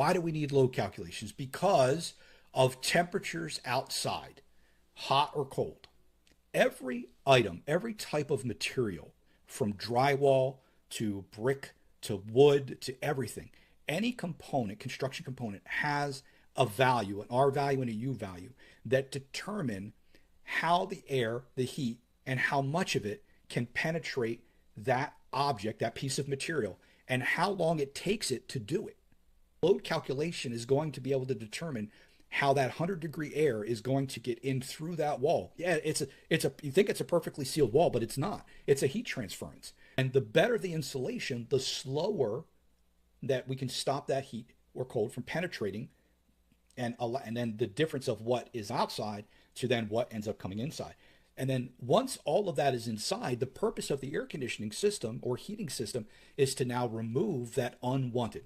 Why do we need load calculations? Because of temperatures outside, hot or cold. Every item, every type of material, from drywall to brick to wood to everything, any component, construction component, has a value, an R value and a U value, that determine how the air, the heat, and how much of it can penetrate that object, that piece of material, and how long it takes it to do it. Load calculation is going to be able to determine how that 100-degree air is going to get in through that wall. Yeah, you think it's a perfectly sealed wall, but it's not. It's a heat transference. And the better the insulation, the slower that we can stop that heat or cold from penetrating, and then the difference of what is outside to then what ends up coming inside. And then once all of that is inside, the purpose of the air conditioning system or heating system is to now remove that unwanted